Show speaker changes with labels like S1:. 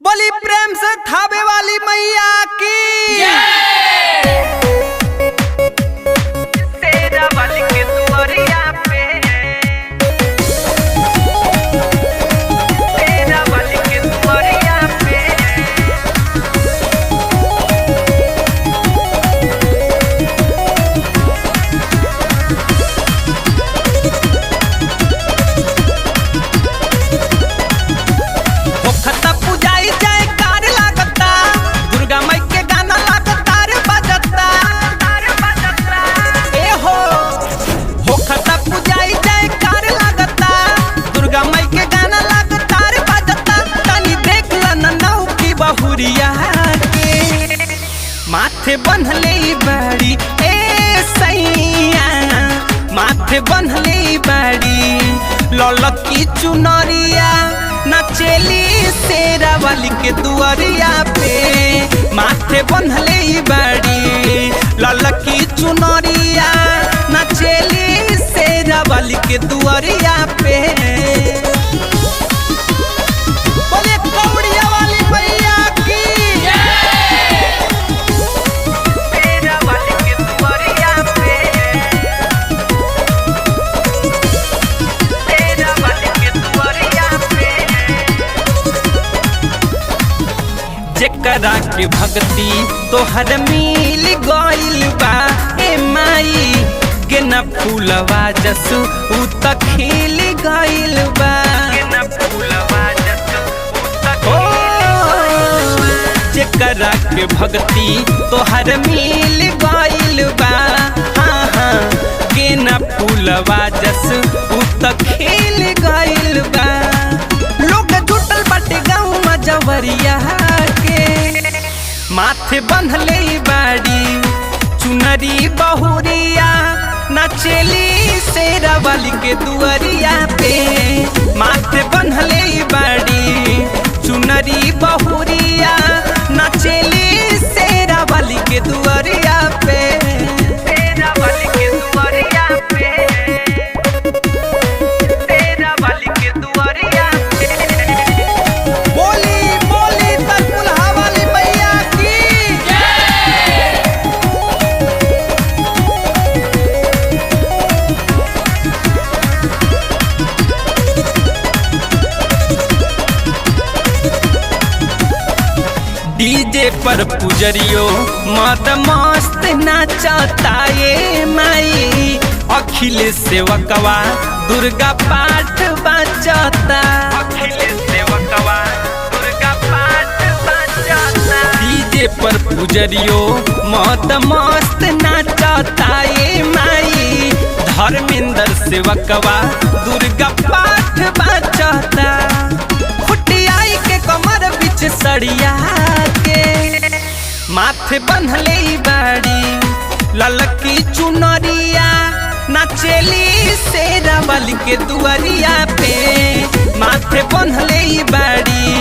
S1: बोली प्रेम से थावे वाली मैया की
S2: तेरा वाली के दुआरिया पे तेरा वाली के दुआरिया पे
S1: होखता पुजाई जाए कार लागता दुर्गा माई के गाना लागता रे बजता ए हो होखता पुजाई जाए कार लागता दुर्गा माई के गाना लागता रे बजता तनी देख ल नन्नौ की बहुरिया के माथे बंधले बाड़ी ए सैया माथे बंधले बाड़ी ललकी चुनरिया नचेली शेरा वाली के दुआरिया पे माथे बंधले बाड़ी ललकी चुनरिया नचेली शेरा वाली के दुआरिया पे बोले कौड़िया वाली मैया की
S2: तेरा वाली के दुआरिया पे तेरा वाली के दुआरिया पे
S1: जेकरा के भक्ति तोहर मिल गइल बा ए माई गेना फूलवा जसु उ त खिल गइल बा
S2: गेना फूलवा जसु
S1: ओ जेकरा के भक्ति तोहर मिल गइल बा हाँ हाँ गेना फूलवा जसु उ त खिल गइल बा लोग जुटल बाटे गाँव मजवरिया के माथे बंधले बाड़ी चुनरी बहुरिया नचेली शेरा वाली के दुआरिया पे माथे बंधले बाड़ी चुनरी बहुरिया नचेली शेरा वाली के दुआरिया पे
S2: तेरा वाली के दुआरिया पे तेरा वाली के दुआरिया पे
S1: बोली बोली तरकुलहा वाली मैया की डीजे पर पुजरियो मत मस्त नाचता ये माई अखिल सेवकवा दुर्गा पाठ बचता
S2: अखिल सेवकवा दुर्गा पाठ बजाता
S1: डीजे पर पुजरियो मत मस्त नाचता ये माई धर्मेंद्र सेवकवा दुर्गा पाठ बचता खुटियाई के कमर बिच सड़िया के माथे बंधले बाड़ी ललकी चुनरिया नचेली शेरा वाली के दुआरिया पे माथे बंधले बाड़ी